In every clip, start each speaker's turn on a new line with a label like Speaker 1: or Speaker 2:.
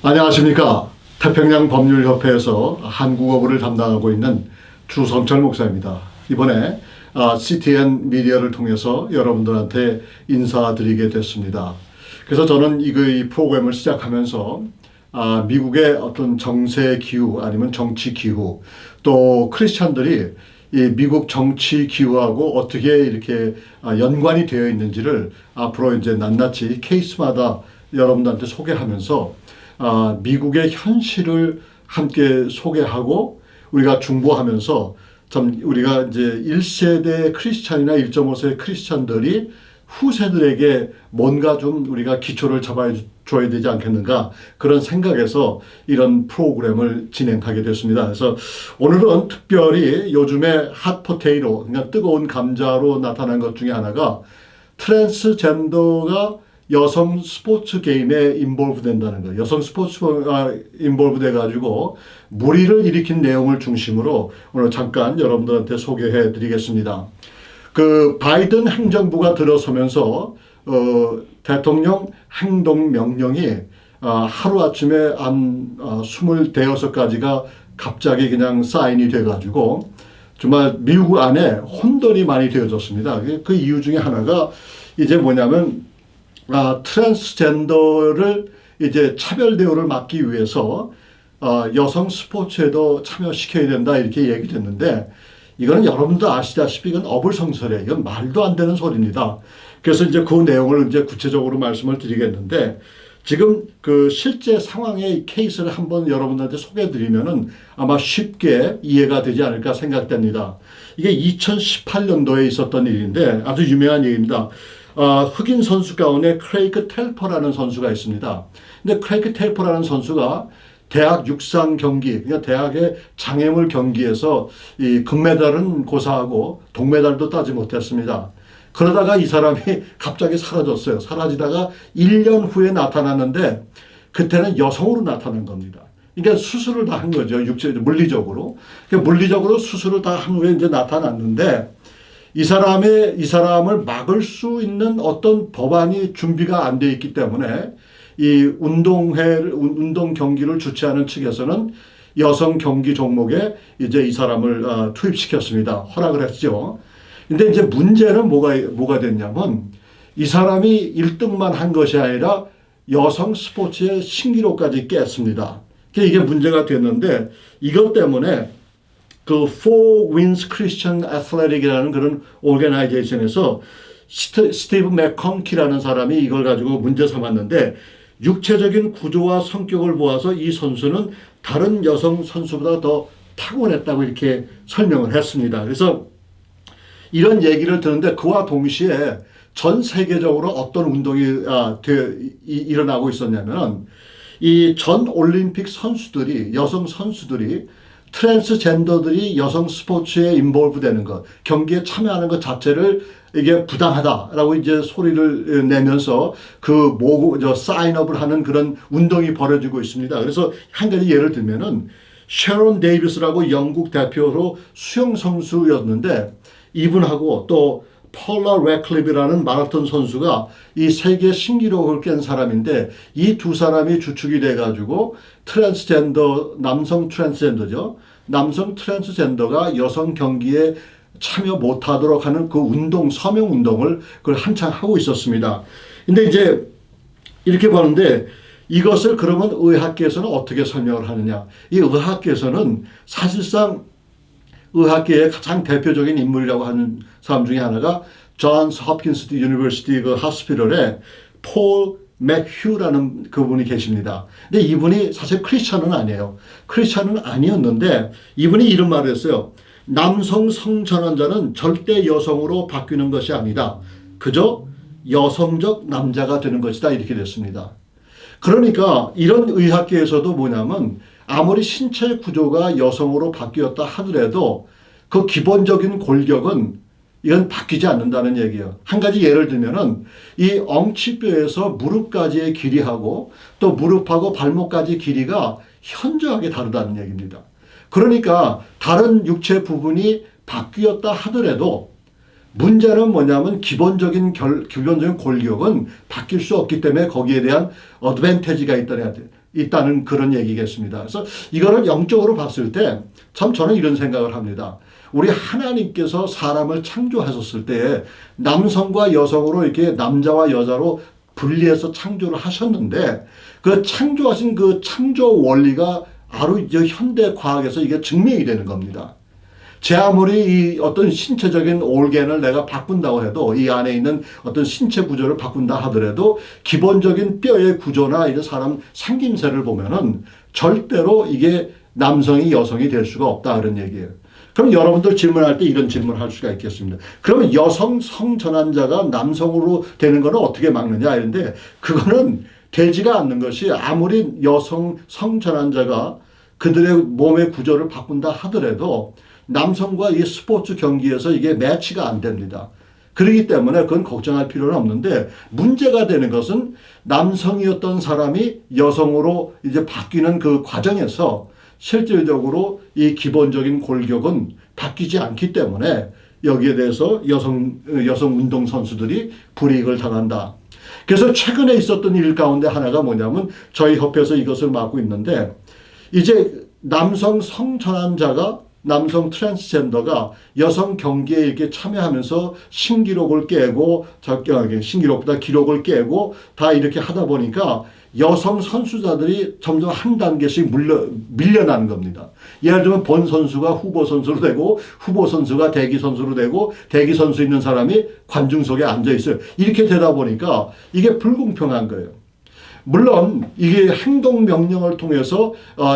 Speaker 1: 안녕하십니까. 태평양 법률협회에서 한국어부를 담당하고 있는 주성철 목사입니다. 이번에 CTN 미디어를 통해서 여러분들한테 인사드리게 됐습니다. 그래서 저는 이 프로그램을 시작하면서 미국의 어떤 정세 기후 아니면 정치 기후, 또 크리스찬들이 이 미국 정치 기후하고 어떻게 이렇게 연관이 되어 있는지를 앞으로 이제 낱낱이 케이스마다 여러분들한테 소개하면서 미국의 현실을 함께 소개하고 우리가 중보하면서 참 우리가 이제 1세대 크리스찬이나 1.5세대 크리스찬들이 후세들에게 뭔가 좀 우리가 기초를 잡아줘야 되지 않겠는가, 그런 생각에서 이런 프로그램을 진행하게 됐습니다. 그래서 오늘은 특별히 요즘에 핫포테이토, 그러니까 뜨거운 감자로 나타난 것 중에 하나가 트랜스젠더가 여성 스포츠 게임에 인볼브 된다는 거예요. 여성 스포츠가 인볼브 돼가지고 물의를 일으킨 내용을 중심으로 오늘 잠깐 여러분들한테 소개해 드리겠습니다. 바이든 행정부가 들어서면서 대통령 행동명령이 하루아침에 한 26가지가 갑자기 그냥 사인이 돼가지고 정말 미국 안에 혼돈이 많이 되어졌습니다. 그 이유 중에 하나가 이제 뭐냐면 트랜스젠더를 이제 차별 대우를 막기 위해서 여성 스포츠에도 참여시켜야 된다, 이렇게 얘기됐는데, 이거는 여러분도 아시다시피 이건 어불성설이에요. 이건 말도 안 되는 소리입니다. 그래서 이제 그 내용을 이제 구체적으로 말씀을 드리겠는데, 지금 실제 상황의 케이스를 한번 여러분들한테 소개해 드리면은 아마 쉽게 이해가 되지 않을까 생각됩니다. 이게 2018년도에 있었던 일인데 아주 유명한 얘기입니다. 흑인 선수 가운데 크레이크 텔퍼라는 선수가 있습니다. 근데 크레이크 텔퍼라는 선수가 대학 육상 경기, 그러니까 대학의 장애물 경기에서 이 금메달은 고사하고 동메달도 따지 못했습니다. 그러다가 이 사람이 갑자기 사라졌어요. 사라지다가 1년 후에 나타났는데 그때는 여성으로 나타난 겁니다. 그러니까 수술을 다 한 거죠. 물리적으로. 그러니까 물리적으로 수술을 다 한 후에 이제 나타났는데, 이 사람을 막을 수 있는 어떤 법안이 준비가 안 돼 있기 때문에 이 운동 경기를 주최하는 측에서는 여성 경기 종목에 이제 이 사람을 투입시켰습니다. 허락을 했죠. 근데 이제 문제는 뭐가 됐냐면, 이 사람이 1등만 한 것이 아니라 여성 스포츠의 신기록까지 깼습니다. 이게 문제가 됐는데, 이것 때문에 Four Winds Christian Athletic이라는 그런 오르가나이제이션에서 스티브 맥컨키라는 사람이 이걸 가지고 문제 삼았는데, 육체적인 구조와 성격을 보아서 이 선수는 다른 여성 선수보다 더 타고났다고 이렇게 설명을 했습니다. 그래서 이런 얘기를 듣는데 그와 동시에 전 세계적으로 어떤 운동이 일어나고 있었냐면, 이 전 올림픽 선수들이, 여성 선수들이 트랜스젠더들이 여성 스포츠에 인볼브 되는 것, 경기에 참여하는 것 자체를 이게 부당하다라고 이제 소리를 내면서 사인업을 하는 그런 운동이 벌어지고 있습니다. 그래서 한 가지 예를 들면은 셰론 데이비스라고 영국 대표로 수영 선수였는데, 이분하고 또 폴라 래클리프라는 마라톤 선수가 이 세계 신기록을 깬 사람인데, 이 두 사람이 주축이 돼가지고 남성 트랜스젠더죠. 남성 트랜스젠더가 여성 경기에 참여 못하도록 하는 그 운동, 서명 운동을 그걸 한창 하고 있었습니다. 근데 이제 이렇게 보는데, 이것을 그러면 의학계에서는 어떻게 설명을 하느냐. 이 의학계에서는 사실상 의학계의 가장 대표적인 인물이라고 하는 사람 중에 하나가 존스 홉킨스 유니버시티 하스피털에 폴 맥휴라는 그분이 계십니다. 근데 이분이 사실 크리스찬은 아니에요. 크리스찬은 아니었는데 이분이 이런 말을 했어요. 남성 성전환자는 절대 여성으로 바뀌는 것이 아니다. 그저 여성적 남자가 되는 것이다, 이렇게 됐습니다. 그러니까 이런 의학계에서도 뭐냐면, 아무리 신체 구조가 여성으로 바뀌었다 하더라도 그 기본적인 골격은 이건 바뀌지 않는다는 얘기예요. 한 가지 예를 들면은 이 엉치뼈에서 무릎까지의 길이하고 또 무릎하고 발목까지 길이가 현저하게 다르다는 얘기입니다. 그러니까 다른 육체 부분이 바뀌었다 하더라도 문제는 뭐냐면 기본적인 골격은 바뀔 수 없기 때문에 거기에 대한 어드밴티지가 있다는 있다는 그런 얘기겠습니다. 그래서 이거를 영적으로 봤을 때 참 저는 이런 생각을 합니다. 우리 하나님께서 사람을 창조하셨을 때 남성과 여성으로 이렇게 남자와 여자로 분리해서 창조를 하셨는데 그 창조하신 그 창조 원리가 바로 이제 현대 과학에서 이게 증명이 되는 겁니다. 제 아무리 이 어떤 신체적인 올겐을 내가 바꾼다고 해도 이 안에 있는 어떤 신체 구조를 바꾼다 하더라도 기본적인 뼈의 구조나 이런 사람 생김새를 보면은 절대로 이게 남성이 여성이 될 수가 없다 그런 얘기예요. 그럼 여러분들 질문할 때 이런 질문을 할 수가 있겠습니다. 그러면 여성 성전환자가 남성으로 되는 거는 어떻게 막느냐 이런데 그거는 되지가 않는 것이 아무리 여성 성전환자가 그들의 몸의 구조를 바꾼다 하더라도 남성과 이 스포츠 경기에서 이게 매치가 안 됩니다. 그렇기 때문에 그건 걱정할 필요는 없는데 문제가 되는 것은 남성이었던 사람이 여성으로 이제 바뀌는 그 과정에서 실질적으로 이 기본적인 골격은 바뀌지 않기 때문에 여기에 대해서 여성 운동 선수들이 불이익을 당한다. 그래서 최근에 있었던 일 가운데 하나가 뭐냐면 저희 협회에서 이것을 맡고 있는데 이제 남성 성전환자가 남성 트랜스젠더가 여성 경기에 이렇게 참여하면서 신기록을 깨고 신기록보다 기록을 깨고 다 이렇게 하다 보니까 여성 선수자들이 점점 한 단계씩 밀려나는 겁니다. 예를 들면 본 선수가 후보 선수로 되고 후보 선수가 대기 선수로 되고 대기 선수 있는 사람이 관중석에 앉아 있어요. 이렇게 되다 보니까 이게 불공평한 거예요. 물론 이게 행동 명령을 통해서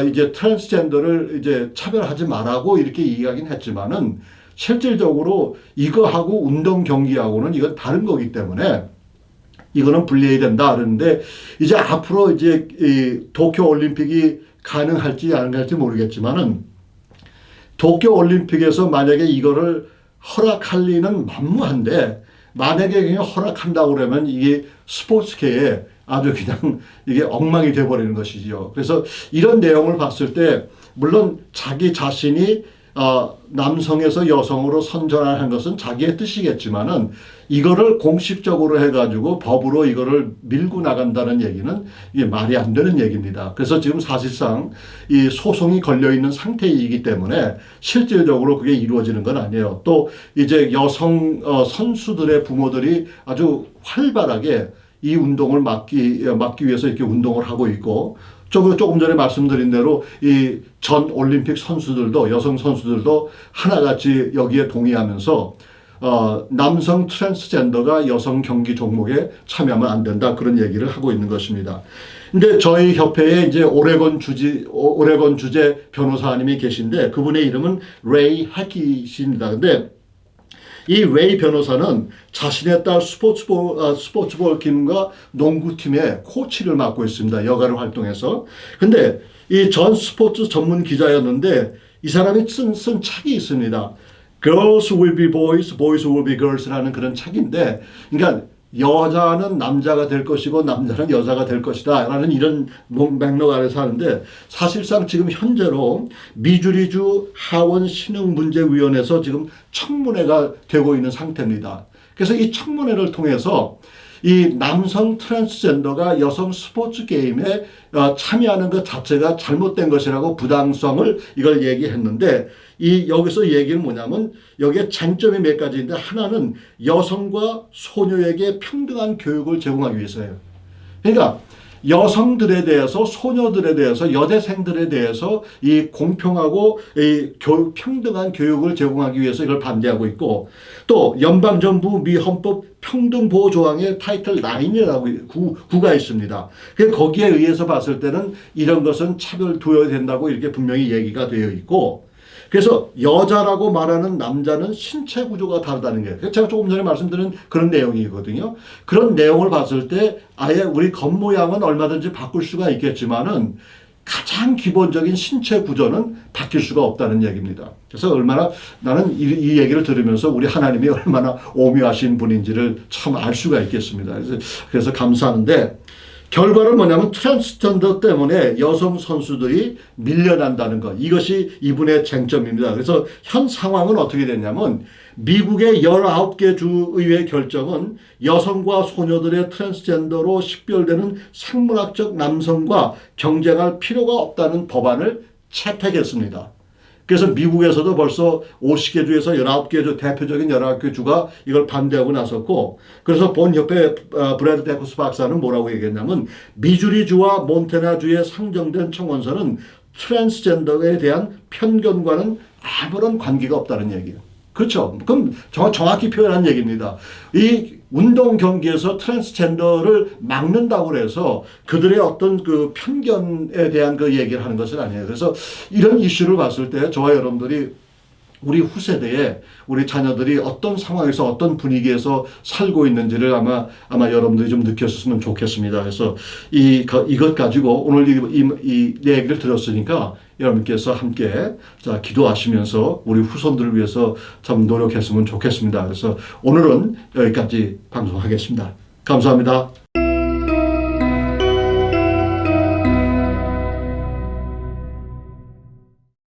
Speaker 1: 이제 트랜스젠더를 이제 차별하지 말라고 이렇게 이야기는 했지만은 실질적으로 이거하고 운동 경기하고는 이건 다른 거기 때문에 이거는 분리해야 된다 그러는데 이제 앞으로 이제 이 도쿄 올림픽이 가능할지 안 할지 모르겠지만은 도쿄 올림픽에서 만약에 이거를 허락할 리는 만무한데 만약에 그냥 허락한다고 그러면 이게 스포츠계에 아주 그냥 이게 엉망이 돼버리는 것이죠. 그래서 이런 내용을 봤을 때 물론 자기 자신이 남성에서 여성으로 선전한 것은 자기의 뜻이겠지만은 이거를 공식적으로 해가지고 법으로 이거를 밀고 나간다는 얘기는 이게 말이 안 되는 얘기입니다. 그래서 지금 사실상 이 소송이 걸려있는 상태이기 때문에 실질적으로 그게 이루어지는 건 아니에요. 또 이제 여성 선수들의 부모들이 아주 활발하게 이 운동을 막기 위해서 이렇게 운동을 하고 있고 조금 전에 말씀드린 대로 이 전 올림픽 선수들도 여성 선수들도 하나같이 여기에 동의하면서 남성 트랜스젠더가 여성 경기 종목에 참여하면 안 된다 그런 얘기를 하고 있는 것입니다. 근데 저희 협회에 이제 오레곤 주재 변호사님이 계신데 그분의 이름은 레이 해키십니다. 근데 이 레이 변호사는 자신의 딸 스포츠볼 팀과 농구팀의 코치를 맡고 있습니다. 여가를 활동해서. 근데 이 전 스포츠 전문 기자였는데 이 사람이 쓴 책이 있습니다. Girls will be boys, boys will be girls라는 그런 책인데 그러니까 여자는 남자가 될 것이고 남자는 여자가 될 것이다 라는 이런 맥락 아래서 하는데 사실상 지금 현재로 미주리주 하원신흥문제위원회에서 지금 청문회가 되고 있는 상태입니다. 그래서 이 청문회를 통해서 이 남성 트랜스젠더가 여성 스포츠 게임에 참여하는 것 자체가 잘못된 것이라고 부당성을 이걸 얘기했는데 여기서 얘기는 뭐냐면 여기에 쟁점이 몇 가지인데 하나는 여성과 소녀에게 평등한 교육을 제공하기 위해서예요. 그러니까 여성들에 대해서 소녀들에 대해서 여대생들에 대해서 이 공평하고 이 평등한 교육을 제공하기 위해서 이걸 반대하고 있고 또 연방정부 미 헌법 평등보호조항의 타이틀 9이라고 구가 있습니다. 거기에 의해서 봤을 때는 이런 것은 차별되어야 된다고 이렇게 분명히 얘기가 되어 있고 그래서 여자라고 말하는 남자는 신체 구조가 다르다는 게 제가 조금 전에 말씀드린 그런 내용이거든요. 그런 내용을 봤을 때 아예 우리 겉모양은 얼마든지 바꿀 수가 있겠지만은 가장 기본적인 신체 구조는 바뀔 수가 없다는 얘기입니다. 그래서 얼마나 나는 이 얘기를 들으면서 우리 하나님이 얼마나 오묘하신 분인지를 참 알 수가 있겠습니다. 그래서 감사하는데 결과는 뭐냐면 트랜스젠더 때문에 여성 선수들이 밀려난다는 것. 이것이 이분의 쟁점입니다. 그래서 현 상황은 어떻게 됐냐면 미국의 19개 주의회 결정은 여성과 소녀들의 트랜스젠더로 식별되는 생물학적 남성과 경쟁할 필요가 없다는 법안을 채택했습니다. 그래서 미국에서도 벌써 50개 주에서 19개 주, 대표적인 19개 주가 이걸 반대하고 나섰고, 그래서 본협회 브래드 데코스 박사는 뭐라고 얘기했냐면, 미주리주와 몬태나주에 상정된 청원서는 트랜스젠더에 대한 편견과는 아무런 관계가 없다는 얘기예요. 그렇죠. 그럼 정확히 표현한 얘기입니다. 이 운동 경기에서 트랜스젠더를 막는다고 해서 그들의 어떤 그 편견에 대한 그 얘기를 하는 것은 아니에요. 그래서 이런 이슈를 봤을 때 저와 여러분들이 우리 후세대에 우리 자녀들이 어떤 상황에서 어떤 분위기에서 살고 있는지를 아마 여러분들이 좀 느꼈으면 좋겠습니다. 그래서 이것 가지고 오늘 이 얘기를 들었으니까 여러분께서 함께 자 기도하시면서 우리 후손들을 위해서 참 노력했으면 좋겠습니다. 그래서 오늘은 여기까지 방송하겠습니다. 감사합니다.